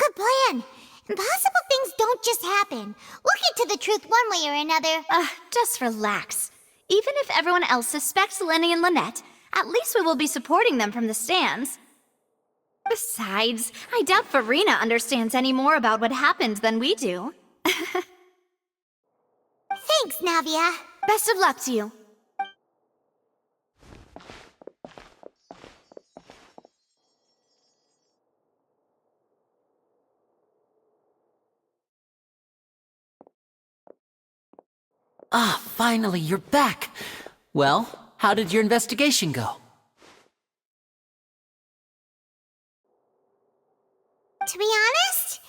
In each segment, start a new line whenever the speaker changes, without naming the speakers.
Good plan. Impossible things don't just happen. We'll get to the truth one way or another.
Just relax. Even if everyone else suspects Lenny and Lynette, at least we will be supporting them from the stands. Besides, I doubt Farina understands any more about what happened than we do.
Thanks, Navia.
Best of luck to you.
Ah, finally, you're back. Well, how did your investigation go?
To be honest,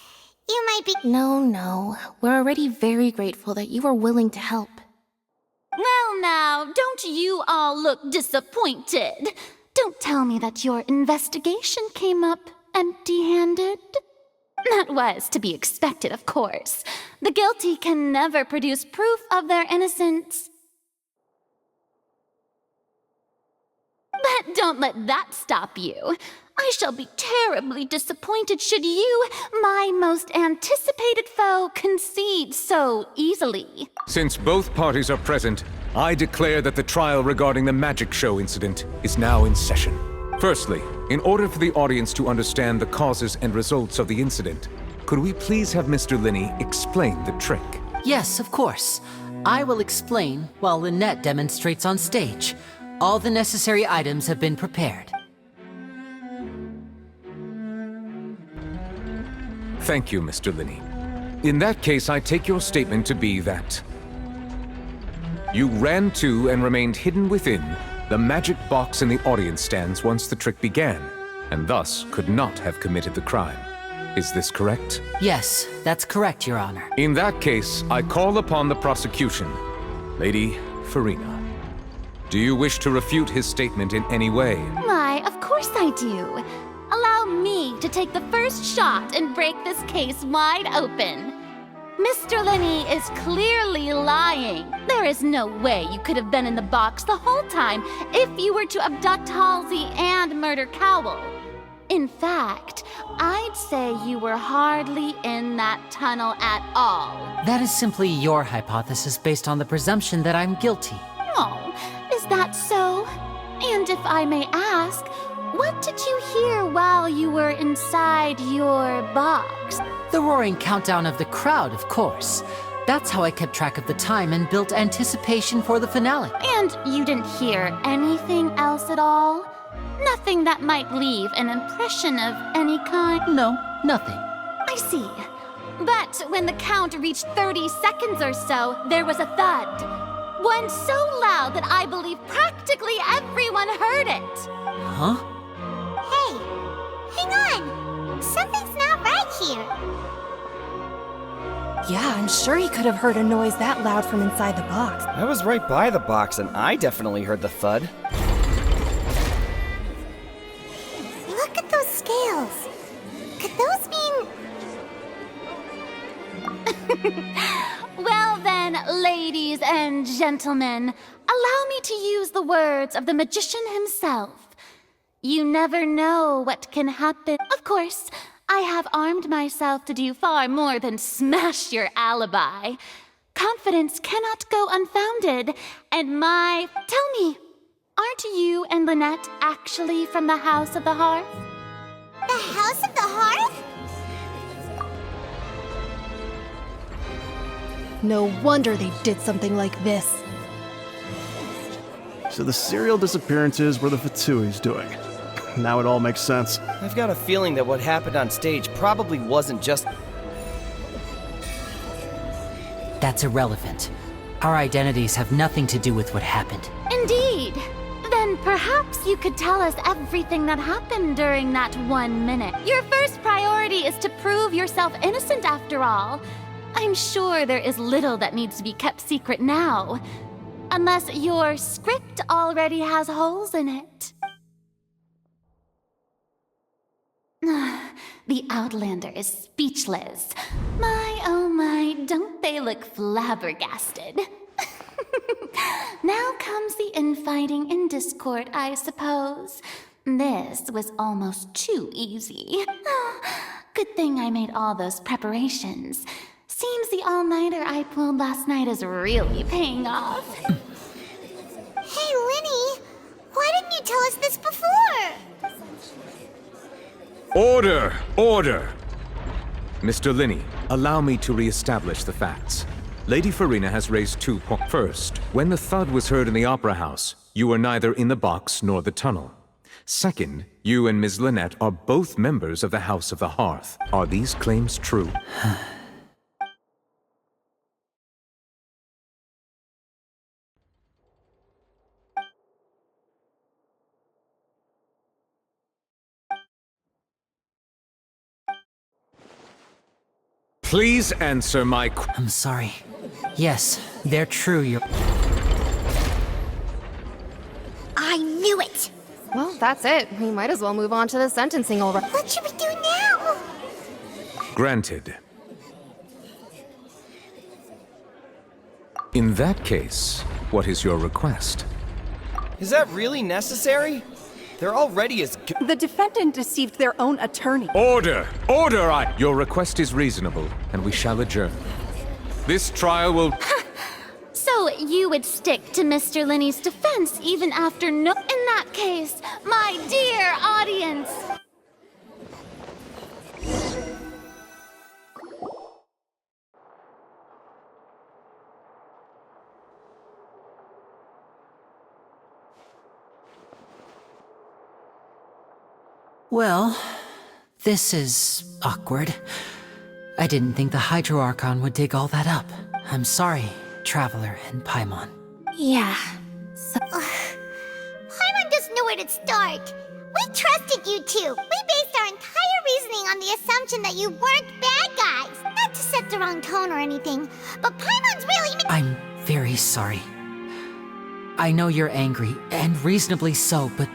you might be—
No. We're already very grateful that you were willing to help.
Well now, don't you all look disappointed? Don't tell me that your investigation came up empty-handed. That was to be expected, of course. The guilty can never produce proof of their innocence. But don't let that stop you. I shall be terribly disappointed should you, my most anticipated foe, concede so easily.
Since both parties are present, I declare that the trial regarding the magic show incident is now in session. Firstly, in order for the audience to understand the causes and results of the incident, could we please have Mr. Linney explain the trick?
Yes, of course. I will explain while Lynette demonstrates on stage. All the necessary items have been prepared.
Thank you, Mr. Linney. In that case, I take your statement to be that you ran to and remained hidden within the magic box in the audience stands once the trick began, and thus could not have committed the crime. Is this correct?
Yes, that's correct, Your Honor.
In that case, I call upon the prosecution. Lady Farina, do you wish to refute his statement in any way?
Why, of course I do. Allow me to take the first shot and break this case wide open. Mr. Linney is clearly lying. There is no way you could have been in the box the whole time if you were to abduct Halsey and murder Cowell. In fact, I'd say you were hardly in that tunnel at all.
That is simply your hypothesis based on the presumption that I'm guilty.
Oh, is that so? And if I may ask, what did you hear while you were inside your box?
The roaring countdown of the crowd, of course. That's how I kept track of the time and built anticipation for the finale.
And you didn't hear anything else at all? Nothing that might leave an impression of any kind?
No, nothing.
I see. But when the count reached 30 seconds or so, there was a thud. One so loud that I believe practically everyone heard it.
Huh?
Hey, hang on. Something's not right here.
Yeah, I'm sure he could have heard a noise that loud from inside the box.
I was right by the box and I definitely heard the thud.
Look at those scales. Could those mean—
Well then, ladies and gentlemen, allow me to use the words of the magician himself. You never know what can happen. Of course, I have armed myself to do far more than smash your alibi. Confidence cannot go unfounded, and Tell me, aren't you and Lynette actually from the House of the Hearth?
the House of the Hearth?
No wonder they did something like this.
So the serial disappearances were the Fatsui's doing. now it all makes sense.
I've got a feeling that what happened on stage probably wasn't just...
That's irrelevant. Our identities have nothing to do with what happened.
Indeed. Then perhaps you could tell us everything that happened during that 1 minute. Your first priority is to prove yourself innocent after all. I'm sure there is little that needs to be kept secret now. Unless your script already has holes in it. The Outlander is speechless. My, oh my, don't they look flabbergasted? Now comes the infighting and discord, I suppose. This was almost too easy. Good thing I made all those preparations. Seems the all-nighter I pulled last night is really paying off.
Hey, Linny, why didn't you tell us this before?
Order! Order! Mr. Linney, allow me to re-establish the facts. Lady Farina has raised 2 points. First, when the thud was heard in the Opera House, you were neither in the box nor the tunnel. Second, you and Ms. Lynette are both members of the House of the Hearth. Are these claims true? Please answer my
I'm sorry. Yes, they're true.
I knew it!
Well, that's it. We might as well move on to the sentencing already.
What should we do now?
Granted. In that case, what is your request?
Is that really necessary? They're already as good.
The defendant deceived their own attorney.
Order! Order! Your request is reasonable, and we shall adjourn. This trial will...
So you would stick to Mr. Linney's defense even after no... In that case, my dear audience...
Well, this is awkward. I didn't think the Hydro Archon would dig all that up. I'm sorry, Traveler and Paimon.
Yeah.
Paimon doesn't know where to start. We trusted you two. We based our entire reasoning on the assumption that you weren't bad guys. Not to set the wrong tone or anything, but Paimon's really...
I'm very sorry. I know you're angry, and reasonably so, but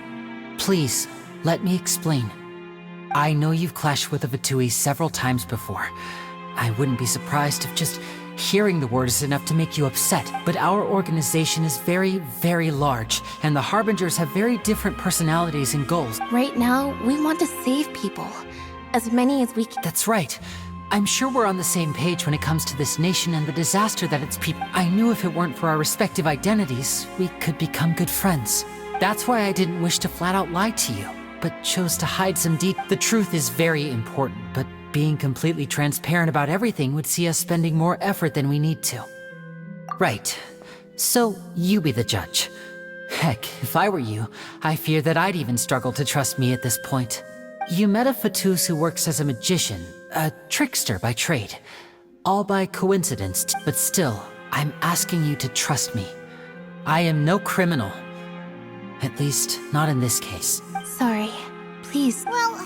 please, let me explain. I know you've clashed with the Fatui several times before. I wouldn't be surprised if just hearing the word is enough to make you upset, but our organization is very, very large, and the Harbingers have very different personalities and goals.
Right now, we want to save people. As many as we can.
That's right. I'm sure we're on the same page when it comes to this nation and the disaster that its people... I knew if it weren't for our respective identities, we could become good friends. That's why I didn't wish to flat out lie to you, but chose to hide some deep... The truth is very important, but being completely transparent about everything would see us spending more effort than we need to. Right. So, you be the judge. Heck, if I were you, I fear that I'd even struggle to trust me at this point. You met a Fatus who works as a magician, a trickster by trade. All by coincidence, but still, I'm asking you to trust me. I am no criminal. At least, not in this case.
Sorry. Please.
Well,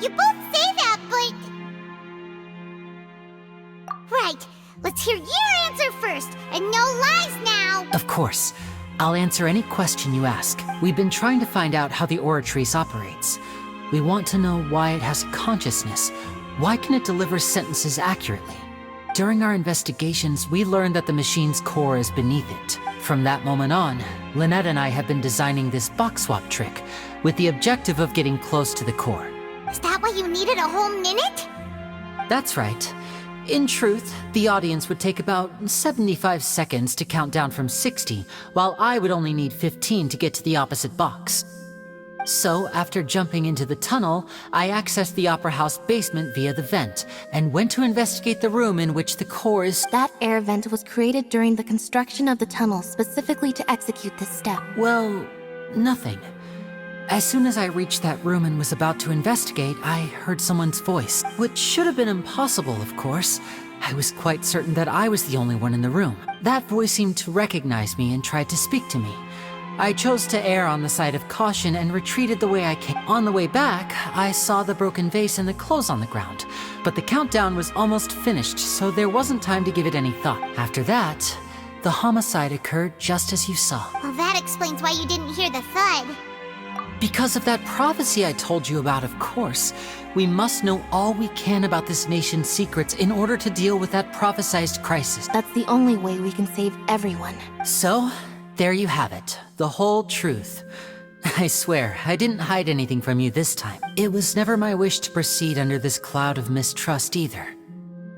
you both say that, but... Right. Let's hear your answer first, and no lies now!
Of course. I'll answer any question you ask. We've been trying to find out how the Oratrice operates. We want to know why it has consciousness. Why can it deliver sentences accurately? During our investigations, we learned that the machine's core is beneath it. From that moment on, Lynette and I have been designing this box swap trick, with the objective of getting close to the core.
Is that why you needed a whole minute?
That's right. In truth, the audience would take about 75 seconds to count down from 60, while I would only need 15 to get to the opposite box. So, after jumping into the tunnel, I accessed the Opera House basement via the vent, and went to investigate the room in which the core is...
That air vent was created during the construction of the tunnel specifically to execute this step.
Well, nothing. As soon as I reached that room and was about to investigate, I heard someone's voice, which should have been impossible, of course. I was quite certain that I was the only one in the room. That voice seemed to recognize me and tried to speak to me. I chose to err on the side of caution and retreated the way I came. On the way back, I saw the broken vase and the clothes on the ground, but the countdown was almost finished, so there wasn't time to give it any thought. After that, the homicide occurred just as you saw.
Well, that explains why you didn't hear the thud.
Because of that prophecy I told you about, of course. We must know all we can about this nation's secrets in order to deal with that prophesized crisis.
That's the only way we can save everyone.
So, there you have it. The whole truth. I swear, I didn't hide anything from you this time. It was never my wish to proceed under this cloud of mistrust either.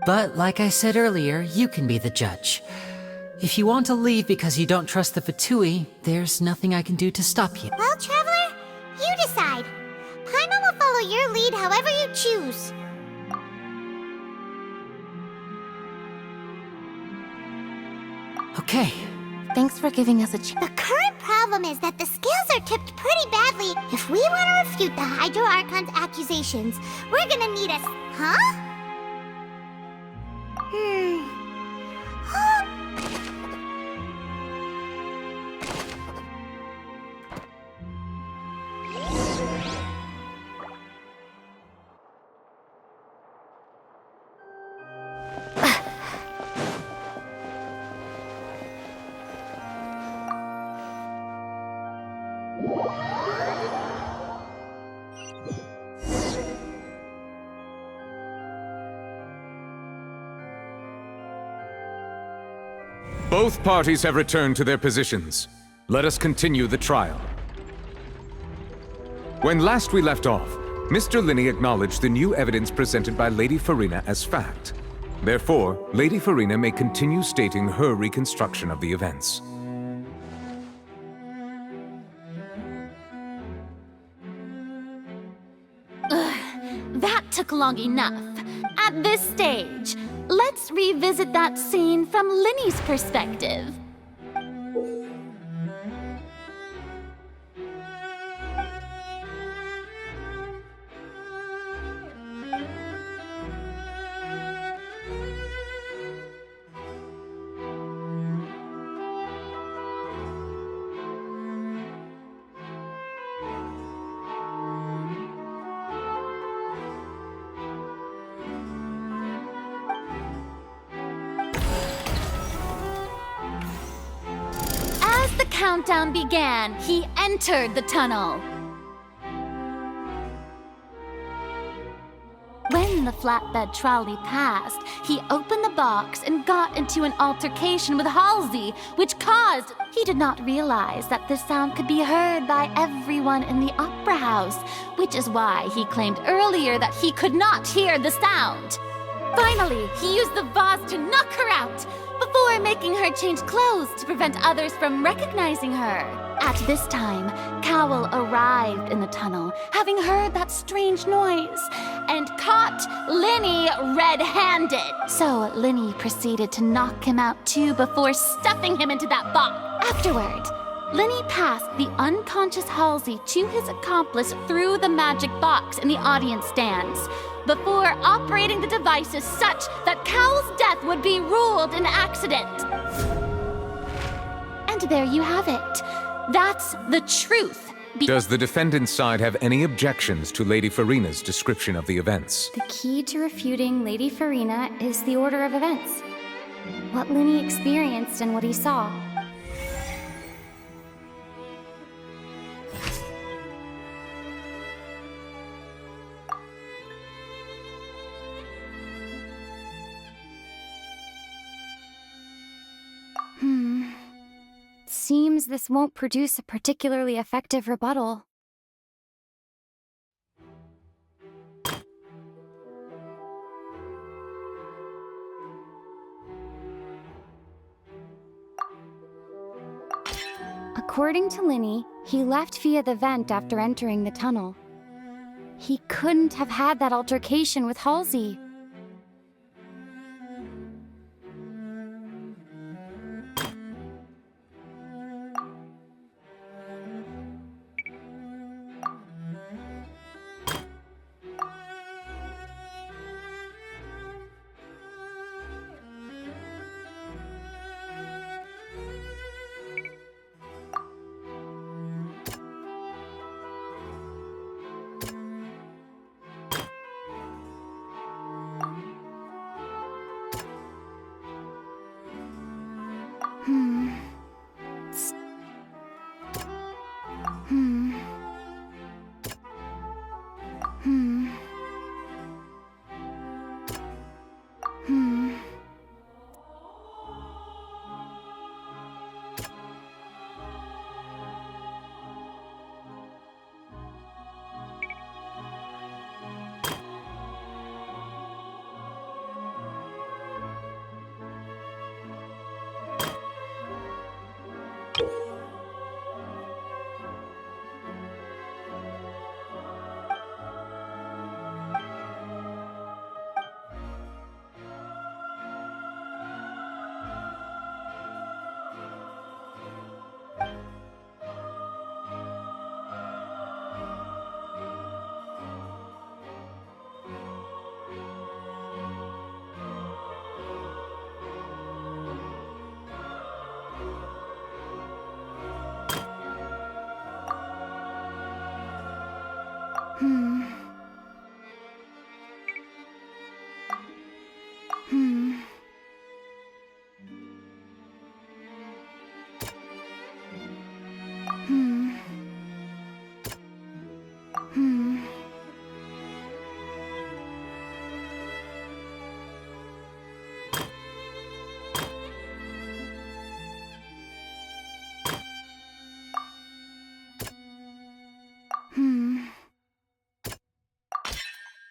But like I said earlier, you can be the judge. If you want to leave because you don't trust the Fatui, there's nothing I can do to stop you.
Well, Traveler, you decide. Paimon will follow your lead however you choose.
Okay.
Thanks for giving us a chance.
The current problem is that the scales are tipped pretty badly. If we want to refute the Hydro Archon's accusations, we're gonna need a... Huh?
Both parties have returned to their positions. Let us continue the trial. When last we left off, Mr. Linney acknowledged the new evidence presented by Lady Farina as fact. Therefore, Lady Farina may continue stating her reconstruction of the events.
That took long enough. At this stage, let's revisit that scene from Linney's perspective. As the countdown began, he entered the tunnel. When the flatbed trolley passed, he opened the box and got into an altercation with Halsey, which caused... He did not realize that the sound could be heard by everyone in the opera house, which is why he claimed earlier that he could not hear the sound. Finally, he used the vase to knock her out, before making her change clothes to prevent others from recognizing her. At this time, Cowell arrived in the tunnel, having heard that strange noise, and caught Linney red-handed. So Linney proceeded to knock him out too before stuffing him into that box. Afterward, Linney passed the unconscious Halsey to his accomplice through the magic box in the audience stands, before operating the devices such that Cowell's death would be ruled an accident. And there you have it. That's the truth.
Does the defendant's side have any objections to Lady Farina's description of the events?
The key to refuting Lady Farina is the order of events. What Linney experienced and what he saw. Seems this won't produce a particularly effective rebuttal. According to Linney, he left via the vent after entering the tunnel. He couldn't have had that altercation with Halsey.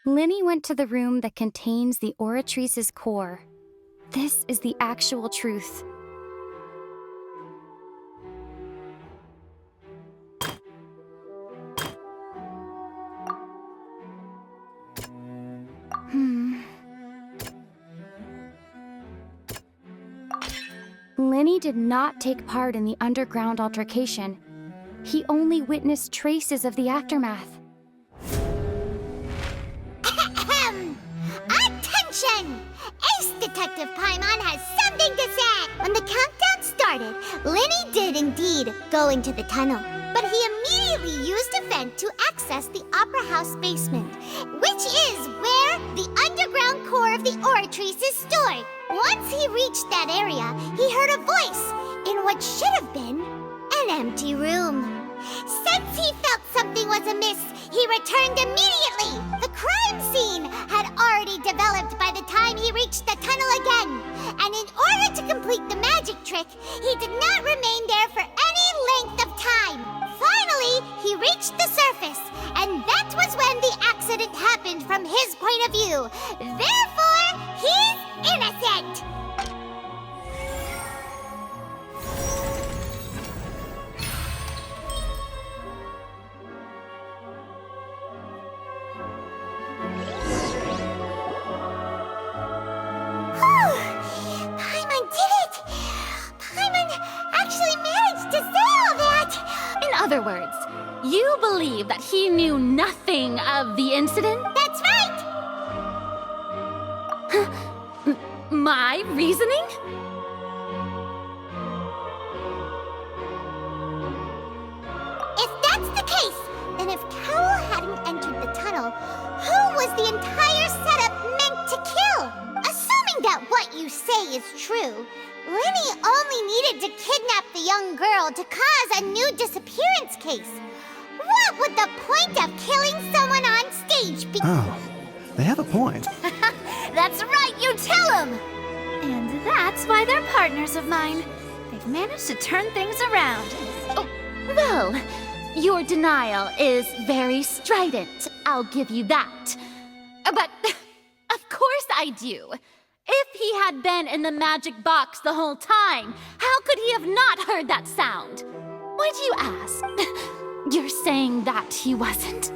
Linny went to the room that contains the Oratrice's core. This is the actual truth. Linny did not take part in the underground altercation. He only witnessed traces of the aftermath.
Attention! Ace Detective Paimon has something to say! When the countdown started, Linny did indeed go into the tunnel, but he immediately used a vent to access the Opera House basement, which is where the underground core of the Oratrice is stored. Once he reached that area, he heard a voice in what should have been an empty room. Since he felt something was amiss, he returned immediately. The crime scene had already developed by the time he reached the tunnel again, and in order to complete the magic trick, he did not remain there for any length of time. Finally, he reached the surface, and that was when the accident happened from his point of view. Therefore, he's innocent. Paimon did it! Paimon actually managed to say all that!
In other words, you believe that he knew nothing of the incident?
That's right!
My reasoning?
If that's the case, then if Carol hadn't entered the tunnel, who was the entire setup meant to kill? Assuming that what you say is true, Linny only needed to kidnap the young girl to cause a new disappearance case. What would the point of killing someone on stage be?
Oh, they have a point.
That's right, you tell him!
And that's why they're partners of mine. They've managed to turn things around.
Oh, well, your denial is very strident. I'll give you that. But, of course I do. If he had been in the magic box the whole time, how could he have not heard that sound? Why do you ask? You're saying that he wasn't?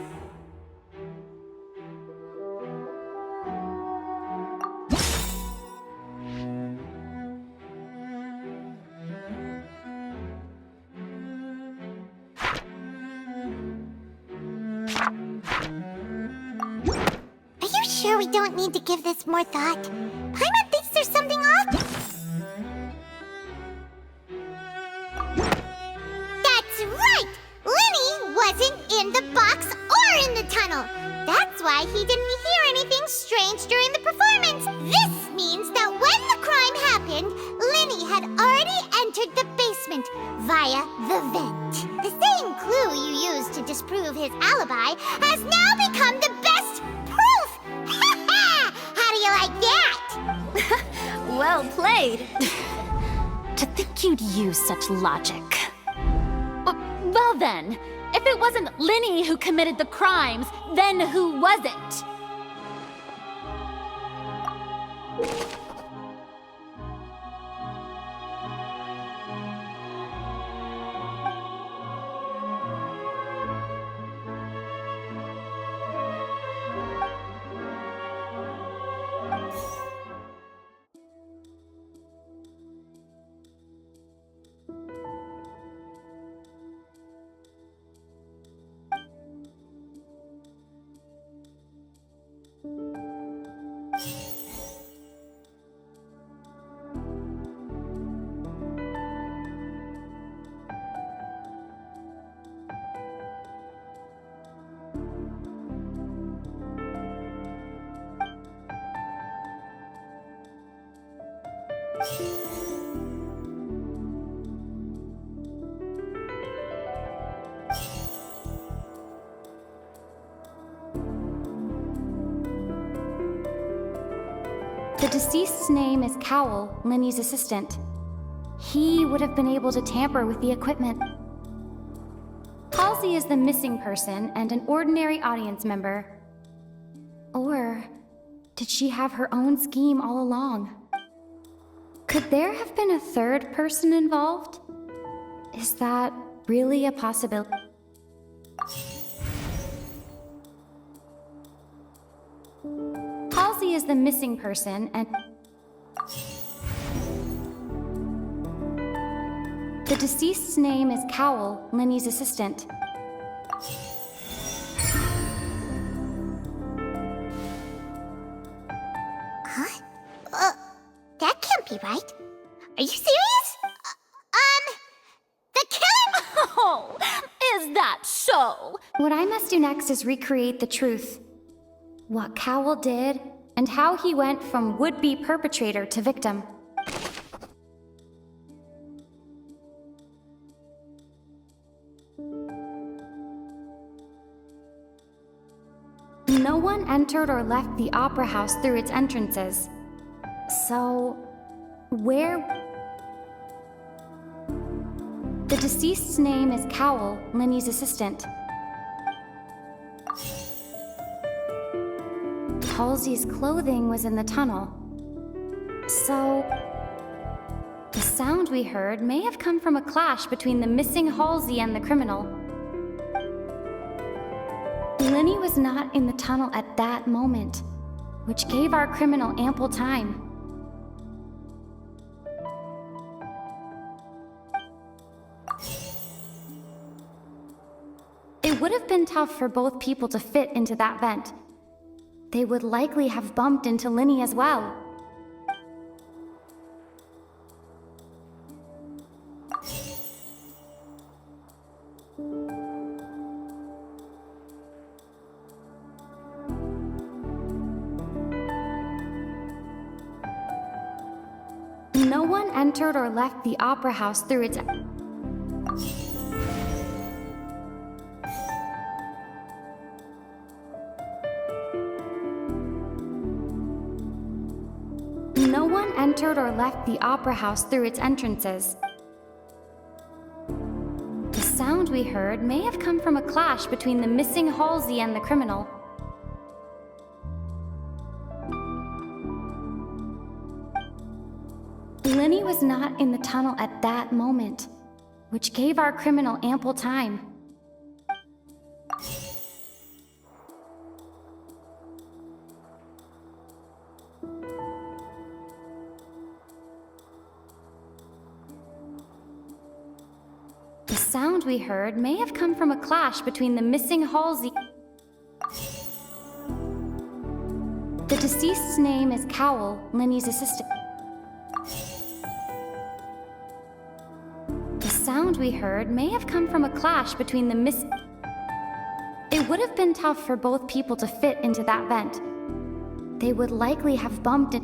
Are you sure we don't need to give this more thought? Paimon thinks there's something off. That's right! Linny wasn't in the box or in the tunnel. That's why he didn't hear anything strange during the performance. This means that when the crime happened, Linny had already entered the basement via the vent. The same clue you used to disprove his alibi has now become the best proof! How do you like that?
Well played.
To think you'd use such logic. Well then, if it wasn't Linny who committed the crimes, then who was it?
The deceased's name is Cowell, Linny's assistant. He would have been able to tamper with the equipment. Halsey is the missing person and an ordinary audience member. Or did she have her own scheme all along? Could there have been a third person involved? Is that really a possibility? Halsey is the missing person and the deceased's name is Cowell, Linny's assistant.
Huh? That can't be right. Are you serious? The killer?
Oh, is that so?
What I must do next is recreate the truth. What Cowell did, and how he went from would-be perpetrator to victim. No one entered or left the Opera House through its entrances. So, where... The deceased's name is Cowell, Linny's assistant. Halsey's clothing was in the tunnel. So, the sound we heard may have come from a clash between the missing Halsey and the criminal. Linny was not in the tunnel at that moment, which gave our criminal ample time. It would have been tough for both people to fit into that vent. They would likely have bumped into Linny as well. No one entered or left the Opera House through its... No one entered or left the Opera House through its entrances. The sound we heard may have come from a clash between the missing Halsey and the criminal. Linny was not in the tunnel at that moment, which gave our criminal ample time. The sound we heard may have come from a clash between the missing Halsey. The deceased's name is Cowell, Linny's assistant. The sound we heard may have come from a clash between the It would have been tough for both people to fit into that vent. They would likely have bumped it.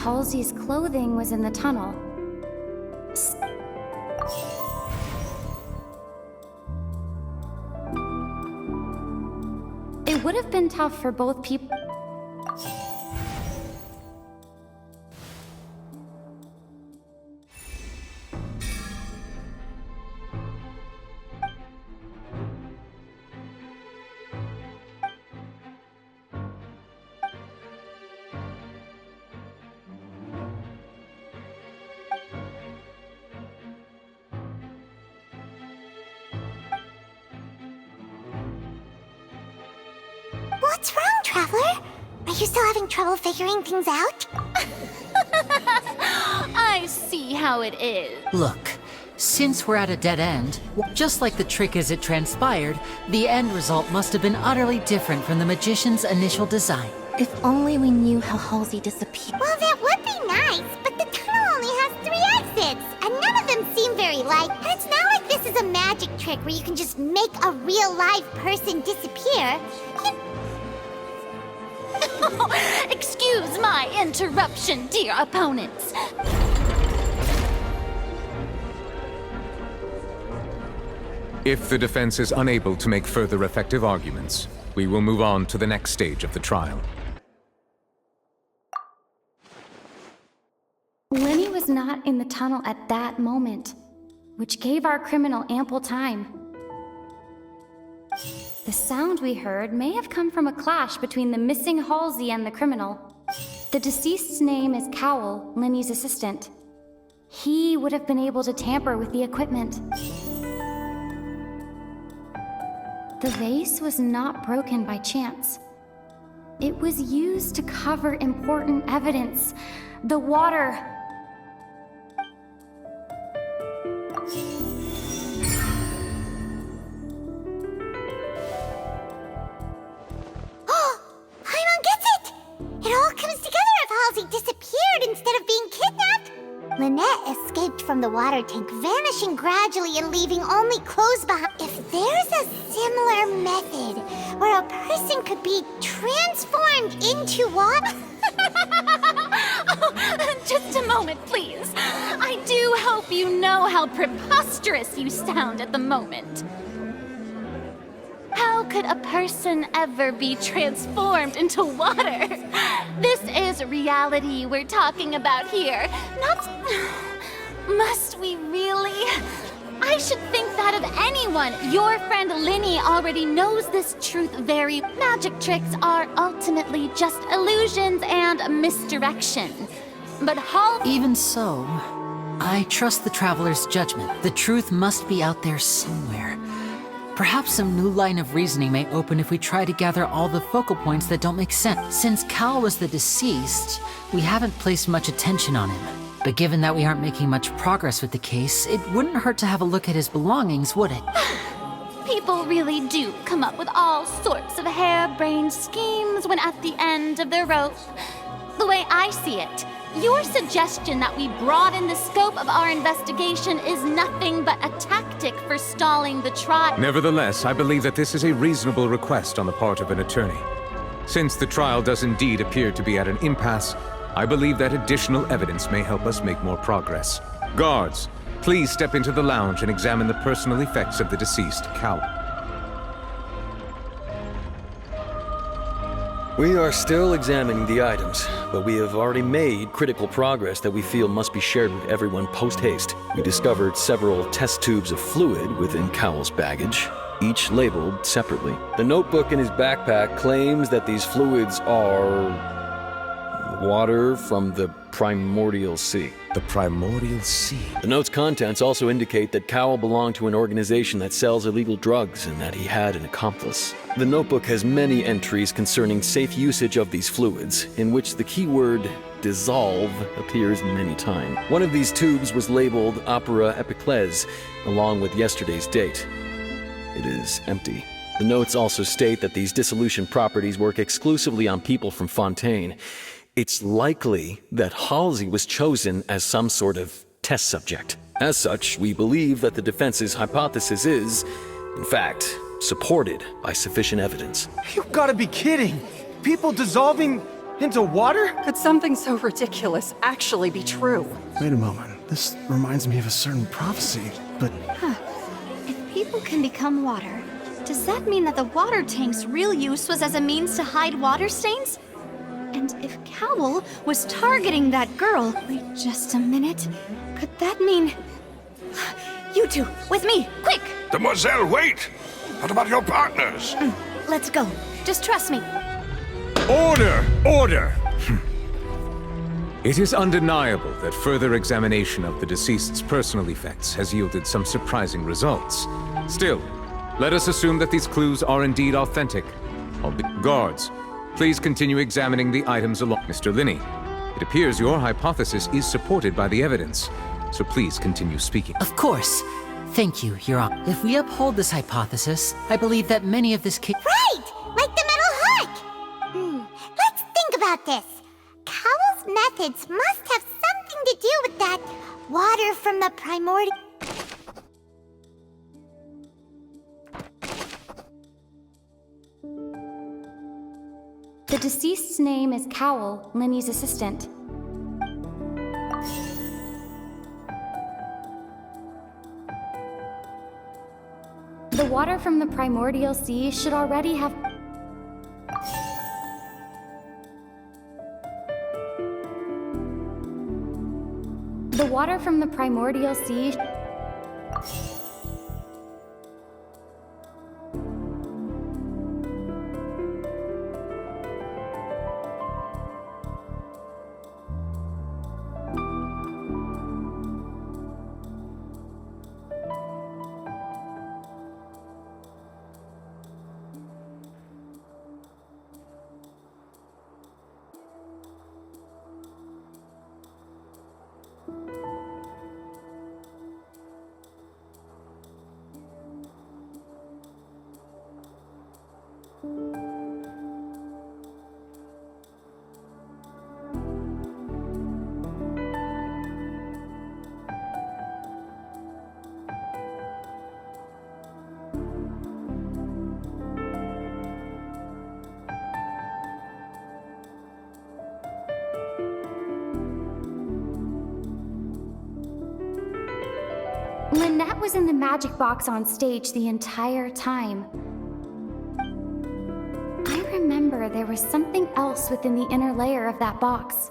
Halsey's clothing was in the tunnel. It would have been tough for both people.
What's wrong, Traveler? Are you still having trouble figuring things out?
I see how it is.
Look, since we're at a dead end, just like the trick as it transpired, the end result must have been utterly different from the magician's initial design.
If only we knew how Halsey disappeared.
Well, that would be nice, but the tunnel only has 3 exits, and none of them seem very like. And it's not like this is a magic trick where you can just make a real live person disappear.
Excuse my interruption, dear opponents.
If the defense is unable to make further effective arguments, we will move on to the next stage of the trial.
Lenny was not in the tunnel at that moment, which gave our criminal ample time. The sound we heard may have come from a clash between the missing Halsey and the criminal. The deceased's name is Cowell, Lenny's assistant. He would have been able to tamper with the equipment. The vase was not broken by chance. It was used to cover important evidence. The water.
Oh, Paimon gets it! It all comes together if Halsey disappeared instead of being kidnapped. Lynette escaped from the water tank, vanishing gradually and leaving only clothes behind. If there's a similar method where a person could be transformed into water...
Oh, just a moment, please. I do hope you know how preposterous you sound at the moment. How could a person ever be transformed into water? This is reality we're talking about here, not... Must we really? I should think that of anyone. Your friend Linny already knows this truth very... Magic tricks are ultimately just illusions and misdirection. But
Even so, I trust the Traveler's judgment. The truth must be out there somewhere. Perhaps some new line of reasoning may open if we try to gather all the focal points that don't make sense. Since Cal was the deceased, we haven't placed much attention on him. But given that we aren't making much progress with the case, it wouldn't hurt to have a look at his belongings, would it?
People really do come up with all sorts of harebrained schemes when at the end of their rope. The way I see it, your suggestion that we broaden the scope of our investigation is nothing but a tactic for stalling the trial.
Nevertheless, I believe that this is a reasonable request on the part of an attorney. Since the trial does indeed appear to be at an impasse, I believe that additional evidence may help us make more progress. Guards, please step into the lounge and examine the personal effects of the deceased Cowell.
We are still examining the items, but we have already made critical progress that we feel must be shared with everyone post-haste. We discovered several test tubes of fluid within Cowell's baggage, each labeled separately. The notebook in his backpack claims that these fluids are... water from the Primordial Sea.
The Primordial Sea?
The note's contents also indicate that Cowell belonged to an organization that sells illegal drugs and that he had an accomplice. The notebook has many entries concerning safe usage of these fluids, in which the keyword dissolve appears many times. One of these tubes was labeled Opera Epiclese, along with yesterday's date. It is empty. The notes also state that these dissolution properties work exclusively on people from Fontaine. It's likely that Halsey was chosen as some sort of test subject. As such, we believe that the defense's hypothesis is, in fact, supported by sufficient evidence.
You gotta be kidding! People dissolving into water?
Could something so ridiculous actually be true?
Wait a moment. This reminds me of a certain prophecy, but...
If people can become water, does that mean that the water tank's real use was as a means to hide water stains? And if Cowell was targeting that girl... Wait just a minute. Could that mean... You two, with me, quick!
Demoiselle, wait! What about your partners?
Let's go. Just trust me.
Order! Order! It is undeniable that further examination of the deceased's personal effects has yielded some surprising results. Still, let us assume that these clues are indeed authentic. Guards, please continue examining the items along. Mr. Linny, it appears your hypothesis is supported by the evidence, so please continue speaking.
Of course. Thank you, Your Honor. If we uphold this hypothesis, I believe that many of this case...
Right! Like the Metal Hook! Let's think about this. Cowell's methods must have something to do with that water from the primordial...
The deceased's name is Cowell, Lenny's assistant. The water from the primordial sea should already have... The water from the primordial sea... Lynette was in the magic box on stage the entire time. I remember there was something else within the inner layer of that box.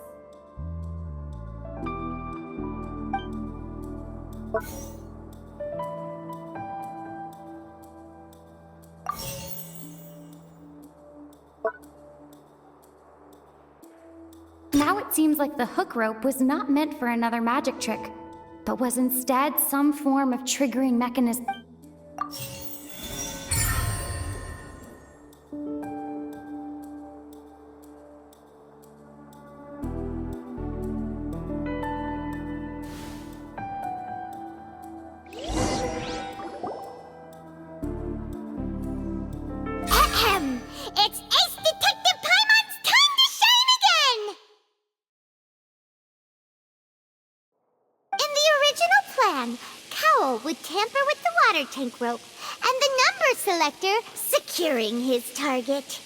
Now it seems like the hook rope was not meant for another magic trick, but was instead some form of triggering mechanism.
Ahem! It's Ace Detective Paimon's time to shine again! In the original plan, Cowl would tamper with the water tank rope and the number selector securing his target.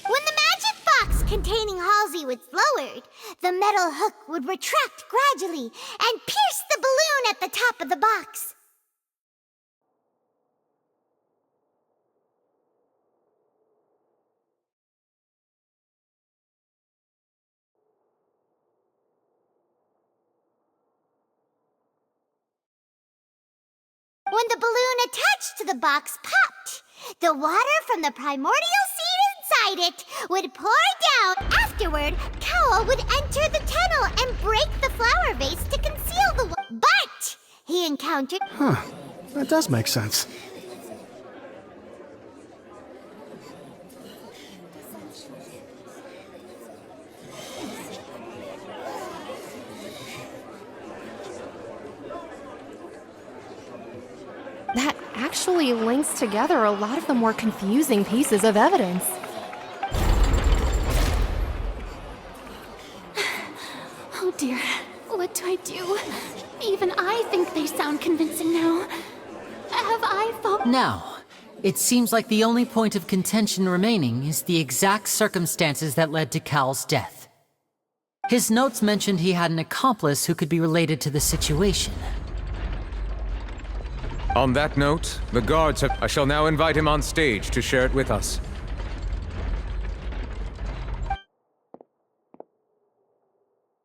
When the magic box containing Halsey was lowered, the metal hook would retract gradually and pierce the balloon at the top of the box. When the balloon attached to the box popped, the water from the primordial seed inside it would pour down. Afterward, Cowl would enter the tunnel and break the flower vase to conceal the but he encountered...
Huh. That does make sense.
That actually links together a lot of the more confusing pieces of evidence.
Oh dear, what do I do? Even I think they sound convincing now. Have I fallen?
Now, it seems like the only point of contention remaining is the exact circumstances that led to Cal's death. His notes mentioned he had an accomplice who could be related to the situation.
On that note, the guards have... I shall now invite him on stage to share it with us.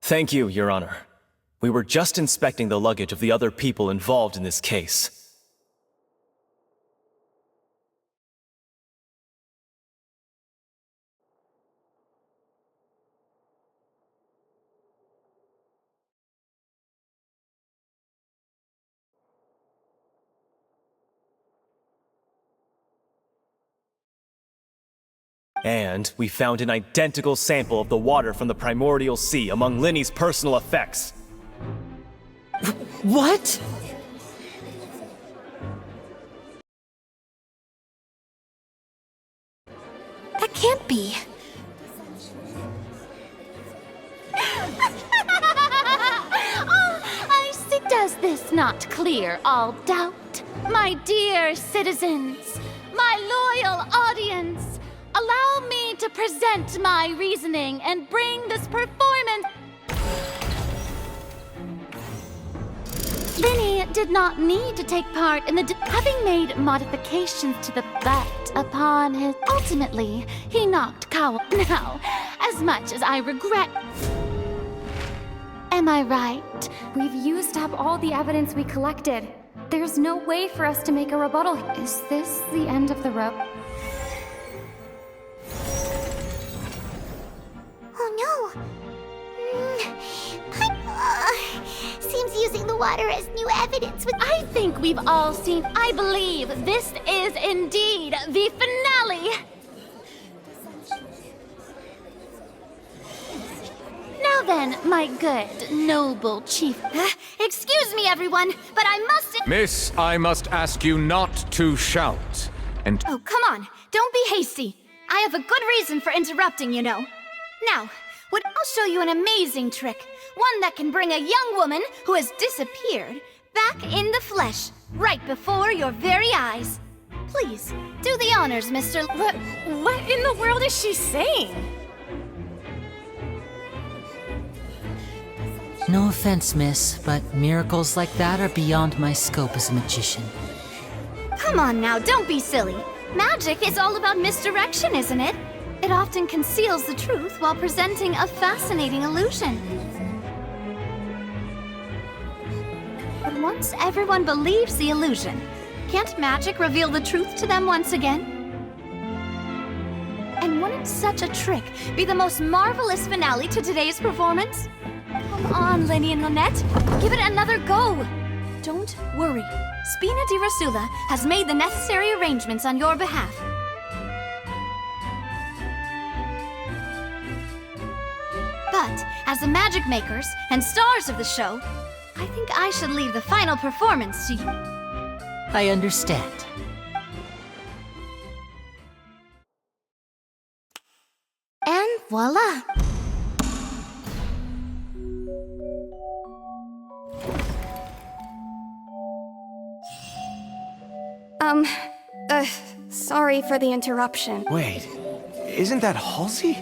Thank you, Your Honor. We were just inspecting the luggage of the other people involved in this case. And we found an identical sample of the water from the primordial sea among Linny's personal effects.
What?
That can't be.
I see. Does this not clear all doubt? My dear citizens, my loyal audience, allow me to present my reasoning and bring this performance. Linny did not need to take part in having made modifications to the bet upon his. Ultimately, he knocked Cowell. Now, as much as I regret. Am I right?
We've used up all the evidence we collected. There's no way for us to make a rebuttal. Is this the end of the rope?
Oh no! Seems using the water as new evidence would.
I think we've all seen. I believe this is indeed the finale. Now then, my good, noble chief.
Excuse me, everyone, but I must.
Miss, I must ask you not to shout. And
Oh, come on. Don't be hasty. I have a good reason for interrupting, you know. Now, I'll show you an amazing trick. One that can bring a young woman who has disappeared back in the flesh, right before your very eyes. Please, do the honors, Mr.
What in the world is she saying?
No offense, miss, but miracles like that are beyond my scope as a magician.
Come on now, don't be silly. Magic is all about misdirection, isn't it? It often conceals the truth while presenting a fascinating illusion. But once everyone believes the illusion, can't magic reveal the truth to them once again? And wouldn't such a trick be the most marvelous finale to today's performance? Come on, Linny and Lynette, give it another go. Don't worry, Spina di Rasula has made the necessary arrangements on your behalf. But as the magic makers and stars of the show, I think I should leave the final performance to you.
I understand.
And voila!
Sorry for the interruption.
Wait, isn't that Halsey?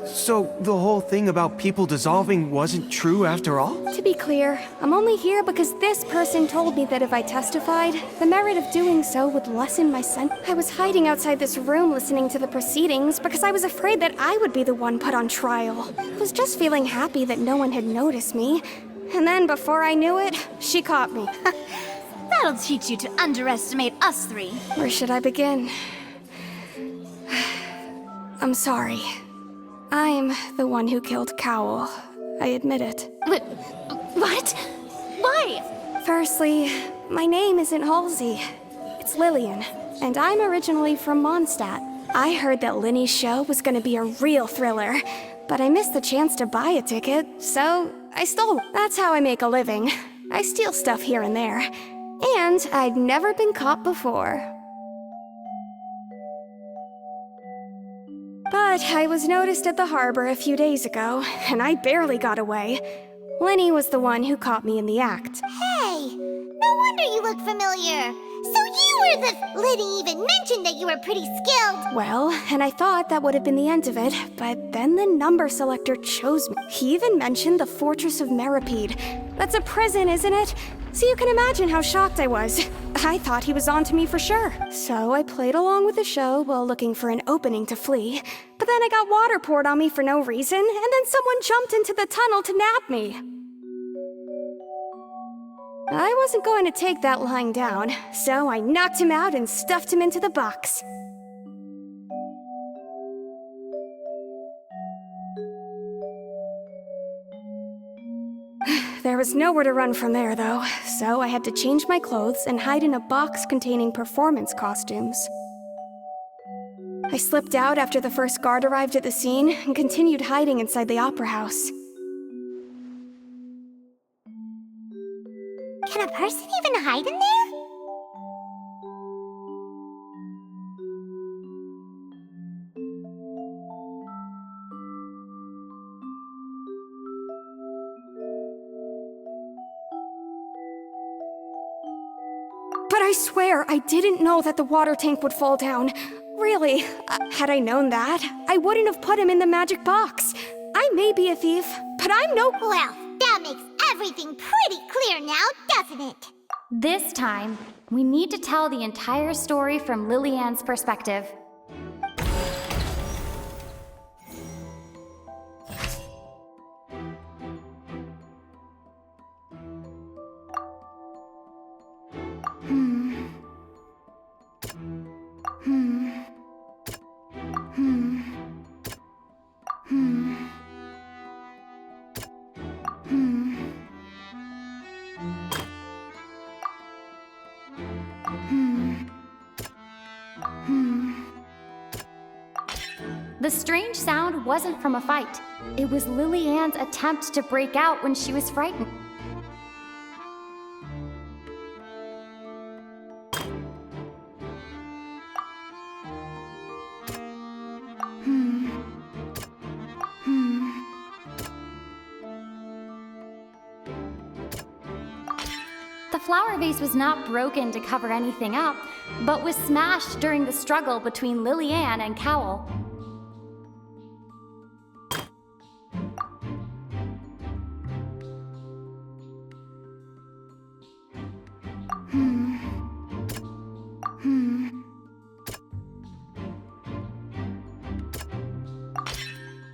So the whole thing about people dissolving wasn't true after all?
To be clear, I'm only here because this person told me that if I testified, the merit of doing so would lessen my sentence. I was hiding outside this room listening to the proceedings because I was afraid that I would be the one put on trial. I was just feeling happy that no one had noticed me. And then before I knew it, she caught me.
That'll teach you to underestimate us three.
Where should I begin? I'm sorry. I'm the one who killed Cowell. I admit it.
What? Why?
Firstly, my name isn't Halsey. It's Lillian, and I'm originally from Mondstadt. I heard that Linny's show was gonna be a real thriller, but I missed the chance to buy a ticket, so I stole. That's how I make a living. I steal stuff here and there. And I'd never been caught before. But I was noticed at the harbor a few days ago, and I barely got away. Linny was the one who caught me in the act.
Hey! No wonder you look familiar! So you were the... Liddy even mentioned that you were pretty skilled!
Well, and I thought that would have been the end of it, but then the number selector chose me. He even mentioned the Fortress of Meripede. That's a prison, isn't it? So you can imagine how shocked I was. I thought he was onto me for sure. So I played along with the show while looking for an opening to flee. But then I got water poured on me for no reason, and then someone jumped into the tunnel to nab me. I wasn't going to take that lying down, so I knocked him out and stuffed him into the box. There was nowhere to run from there, though, so I had to change my clothes and hide in a box containing performance costumes. I slipped out after the first guard arrived at the scene and continued hiding inside the opera house.
Can a person even hide in there?
But I swear I didn't know that the water tank would fall down. Really, had I known that, I wouldn't have put him in the magic box. I may be a thief, but I'm no—
Well, that makes everything pretty clear now, doesn't it?
This time, we need to tell the entire story from Lily-Ann's perspective. The strange sound wasn't from a fight. It was Lily-Ann's attempt to break out when she was frightened. The flower vase was not broken to cover anything up, but was smashed during the struggle between Lily-Ann and Cowell.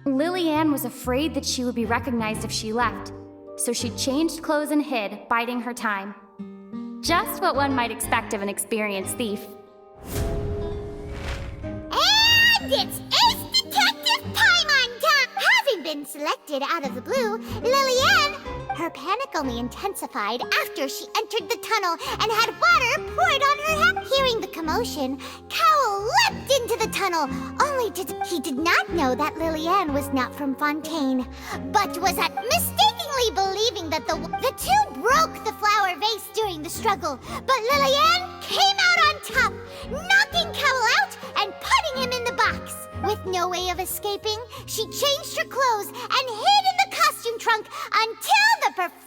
Lily-Ann was afraid that she would be recognized if she left, so she changed clothes and hid, biding her time. Just what one might expect of an experienced thief.
And it's Ace Detective Paimon time! Having been selected out of the blue, Lily-Ann, her panic only intensified after she entered the tunnel and had water poured on her head. Hearing the commotion, Cowell leapt into the tunnel, only he did not know that Lily-Ann was not from Fontaine, but was mistakenly believing that the two broke the flower vase during the struggle. But Lily-Ann came out on top, knocking Cowell out and putting him in the box. With no way of escaping, she changed her clothes and hid in the costume trunk until the performance.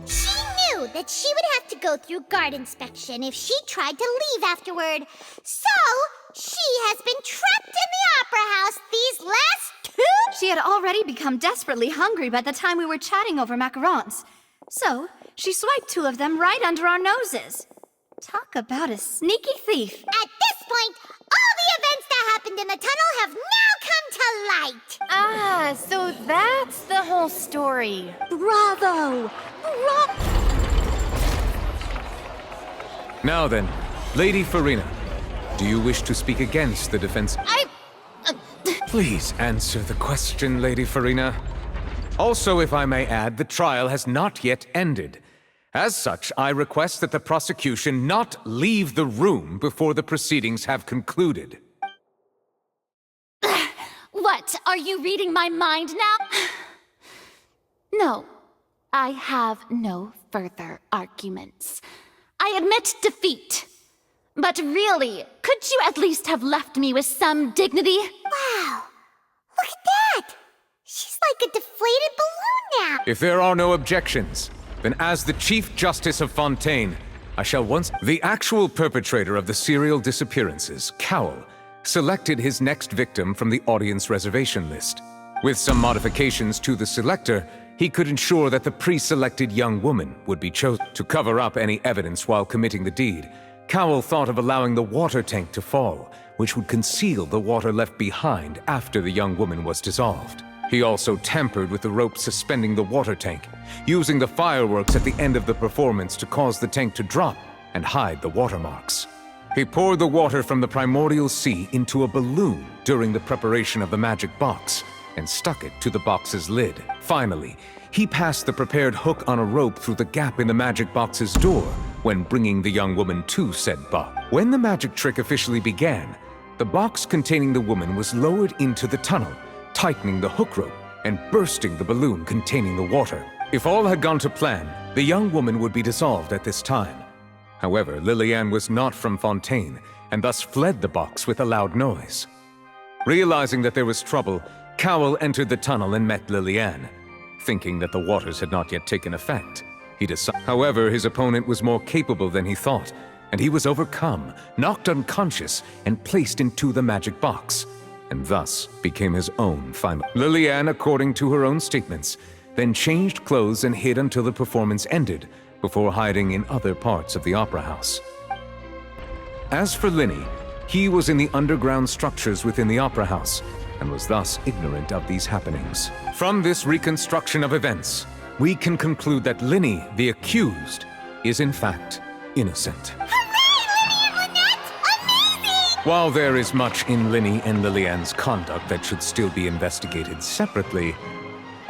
She knew that she would have to go through guard inspection if she tried to leave afterward. So, she has been trapped in the opera house these last 2—
She had already become desperately hungry by the time we were chatting over macarons. So, she swiped 2 of them right under our noses. Talk about a sneaky thief.
At this point, all the events that happened in the tunnel have now come to light.
Ah, so that's the whole story.
Bravo!
Now then, Lady Furina, do you wish to speak against the defense? Please answer the question, Lady Furina. Also, if I may add, the trial has not yet ended. As such, I request that the prosecution not leave the room before the proceedings have concluded.
What, are you reading my mind now? No, I have no further arguments. I admit defeat. But really, could you at least have left me with some dignity?
Wow, look at that! She's like a deflated balloon now.
If there are no objections, then as the Chief Justice of Fontaine, I shall once— The actual perpetrator of the serial disappearances, Cowell, selected his next victim from the audience reservation list. With some modifications to the selector, he could ensure that the pre-selected young woman would be chosen. To cover up any evidence while committing the deed, Cowell thought of allowing the water tank to fall, which would conceal the water left behind after the young woman was dissolved. He also tampered with the rope suspending the water tank, using the fireworks at the end of the performance to cause the tank to drop and hide the watermarks. He poured the water from the primordial sea into a balloon during the preparation of the magic box and stuck it to the box's lid. Finally, he passed the prepared hook on a rope through the gap in the magic box's door when bringing the young woman to said box. When the magic trick officially began, the box containing the woman was lowered into the tunnel, tightening the hook rope and bursting the balloon containing the water. If all had gone to plan, the young woman would be dissolved at this time. However, Lily-Ann was not from Fontaine and thus fled the box with a loud noise. Realizing that there was trouble, Cowell entered the tunnel and met Liliane. Thinking that the waters had not yet taken effect, he decided. However, his opponent was more capable than he thought, and he was overcome, knocked unconscious, and placed into the magic box, and thus became his own final. Liliane, according to her own statements, then changed clothes and hid until the performance ended, before hiding in other parts of the opera house. As for Lyney, he was in the underground structures within the opera house, and was thus ignorant of these happenings. From this reconstruction of events, we can conclude that Lyney, the accused, is in fact innocent. While there is much in Lyney and Liliane's conduct that should still be investigated separately,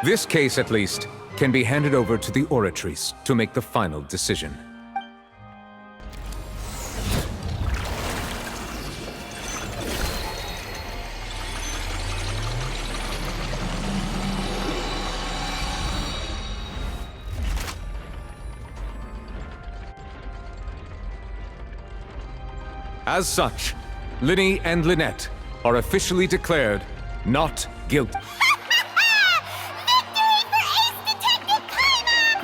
this case, at least, can be handed over to the Oratrice to make the final decision. As such, Lyney and Lynette are officially declared not guilty.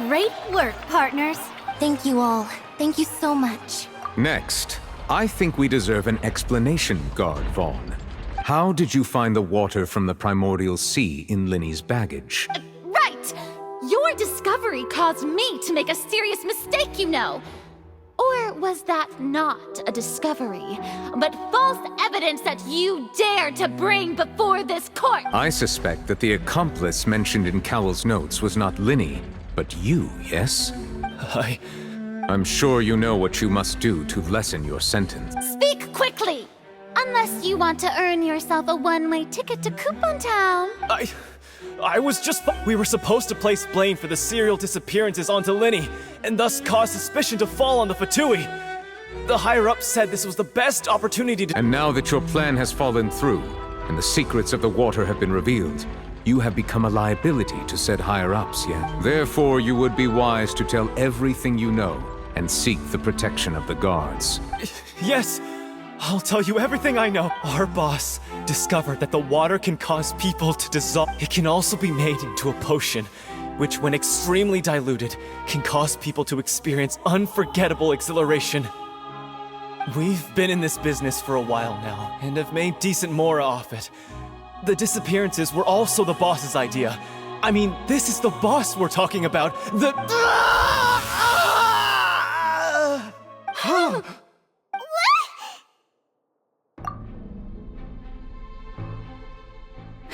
Great work, partners.
Thank you all. Thank you so much.
Next, I think we deserve an explanation, Guard Vaughn. How did you find the water from the primordial sea in Lyney's baggage?
Right! Your discovery caused me to make a serious mistake, you know. Or was that not a discovery, but false evidence that you dared to bring before this court?
I suspect that the accomplice mentioned in Cowell's notes was not Lyney, but you, yes? I'm sure you know what you must do to lessen your sentence.
Speak quickly! Unless you want to earn yourself a one-way ticket to Coupon Town.
I was just... We were supposed to place blame for the serial disappearances onto Lyney, and thus cause suspicion to fall on the Fatui. The higher-ups said this was the best opportunity to...
And now that your plan has fallen through, and the secrets of the water have been revealed, you have become a liability to said higher-ups, yet. Therefore, you would be wise to tell everything you know, and seek the protection of the guards.
Yes! I'll tell you everything I know. Our boss discovered that the water can cause people to dissolve. It can also be made into a potion, which when extremely diluted, can cause people to experience unforgettable exhilaration. We've been in this business for a while now, and have made decent more off it. The disappearances were also the boss's idea. I mean, this is the boss we're talking about.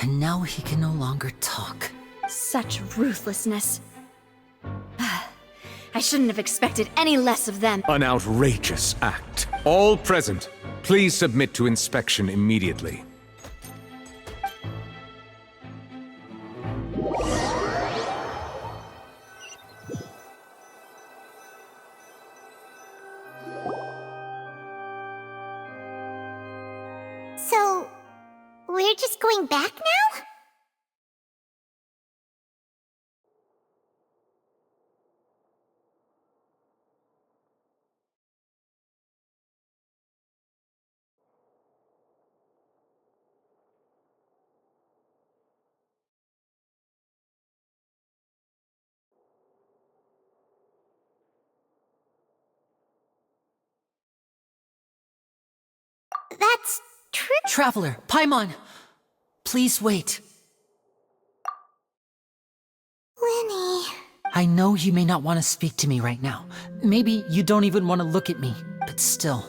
And now he can no longer talk.
Such ruthlessness. I shouldn't have expected any less of them.
An outrageous act. All present, please submit to inspection immediately.
So, we're just going back now? That's true.
Traveler, Paimon! Please wait.
Lyney.
I know you may not want to speak to me right now. Maybe you don't even want to look at me, but still.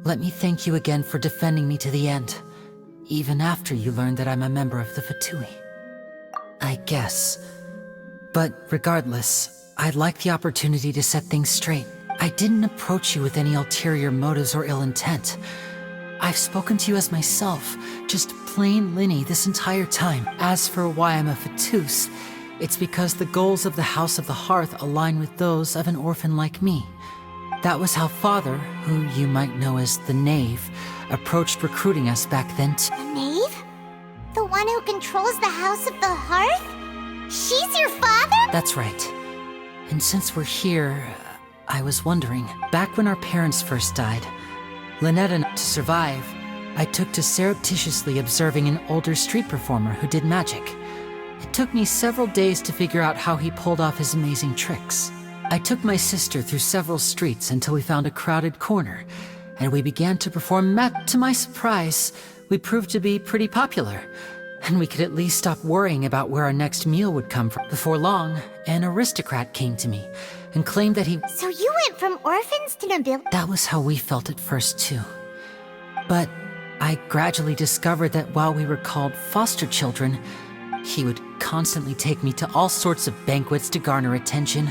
Let me thank you again for defending me to the end, even after you learned that I'm a member of the Fatui. I guess. But regardless, I'd like the opportunity to set things straight. I didn't approach you with any ulterior motives or ill intent. I've spoken to you as myself, just plain Lyney this entire time. As for why I'm a Fatus, it's because the goals of the House of the Hearth align with those of an orphan like me. That was how Father, who you might know as the Knave, approached recruiting us back then too.
The Knave? The one who controls the House of the Hearth? She's your father?
That's right. And since we're here, I was wondering, back when our parents first died, Lynette and to survive, I took to surreptitiously observing an older street performer who did magic. It took me several days to figure out how he pulled off his amazing tricks. I took my sister through several streets until we found a crowded corner, and we began to perform To my surprise, we proved to be pretty popular, and we could at least stop worrying about where our next meal would come from. Before long, an aristocrat came to me and claimed that he—
So you went from orphans to nobility?
That was how we felt at first, too. But I gradually discovered that while we were called foster children, he would constantly take me to all sorts of banquets to garner attention,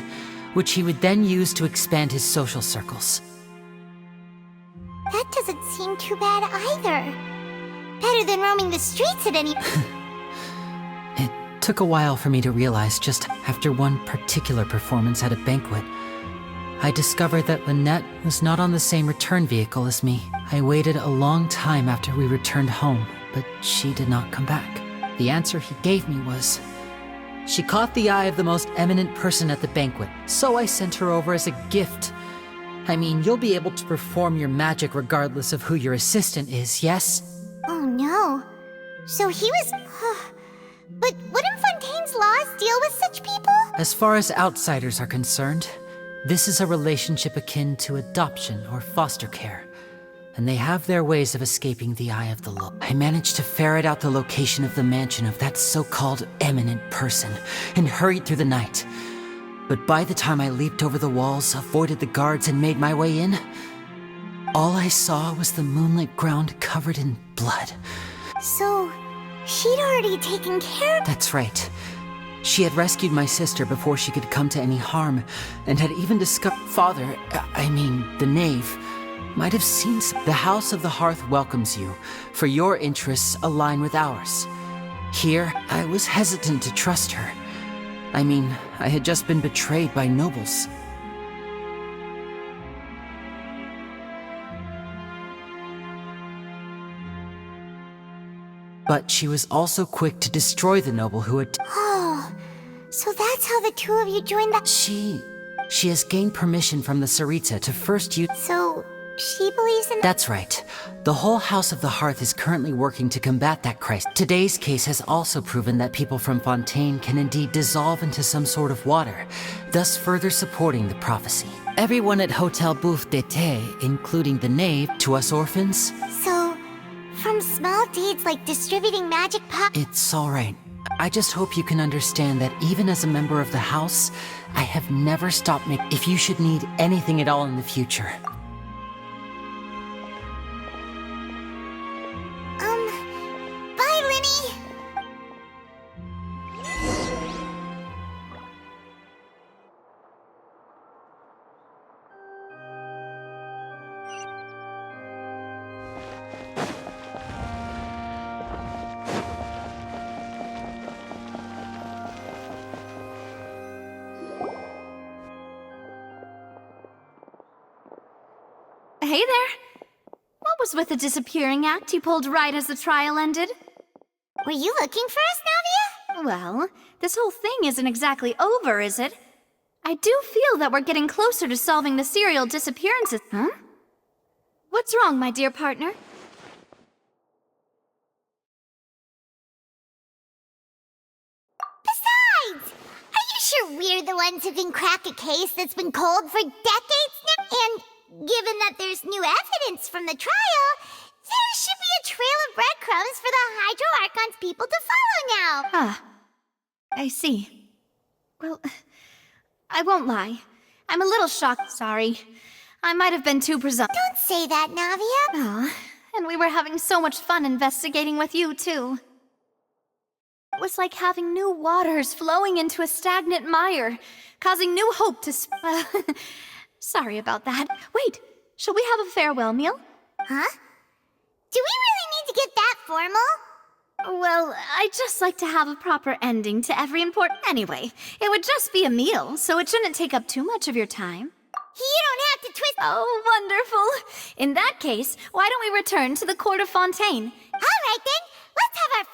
which he would then use to expand his social circles.
That doesn't seem too bad either. Better than roaming the streets at any—
It took a while for me to realize just after one particular performance at a banquet, I discovered that Lynette was not on the same return vehicle as me. I waited a long time after we returned home, but she did not come back. The answer he gave me was, she caught the eye of the most eminent person at the banquet, so I sent her over as a gift. I mean, you'll be able to perform your magic regardless of who your assistant is, yes?
Oh no. So he was... But wouldn't Fontaine's laws deal with such people?
As far as outsiders are concerned, this is a relationship akin to adoption or foster care, and they have their ways of escaping the eye of the law. I managed to ferret out the location of the mansion of that so-called eminent person and hurried through the night. But by the time I leaped over the walls, avoided the guards, and made my way in, all I saw was the moonlit ground covered in blood.
So, she'd already taken care of—
That's right. She had rescued my sister before she could come to any harm, and had even discovered— the knave, might have seen The House of the Hearth welcomes you, for your interests align with ours. Here, I was hesitant to trust her. I had just been betrayed by nobles. But she was also quick to destroy the noble who had—
Oh, so that's how the two of you joined the—
She has gained permission from the Tsaritsa to first use—
So, she believes in—
That's right. The whole House of the Hearth is currently working to combat that crisis. Today's case has also proven that people from Fontaine can indeed dissolve into some sort of water, thus further supporting the prophecy. Everyone at Hotel Bouffe d'été, including the knave, to us orphans—
So, from small deeds like distributing magic pot—
It's all right. I just hope you can understand that even as a member of the house, I have never stopped making— If you should need anything at all in the future.
Bye, Linny!
Hey there! What was with the disappearing act you pulled right as the trial ended?
Were you looking for us, Navia?
Well, this whole thing isn't exactly over, is it? I do feel that we're getting closer to solving the serial disappearances. Huh? What's wrong, my dear partner?
Besides, are you sure we're the ones who can crack a case that's been cold for decades now? And given that there's new evidence from the trial, there should be a trail of breadcrumbs for the Hydro Archon's people to follow now.
Ah, I see. Well, I won't lie. I'm a little shocked. Sorry. I might have been too presumptuous.
Don't say that, Navia.
Aw, and we were having so much fun investigating with you, too. It was like having new waters flowing into a stagnant mire, causing new hope to Sorry about that. Wait, shall we have a farewell meal?
Huh? Do we really need to get that formal?
Well, I'd just like to have a proper ending to every important— Anyway, it would just be a meal, so it shouldn't take up too much of your time.
You don't have to twist—
Oh, wonderful! In that case, why don't we return to the court of Fontaine?
All right then, let's have our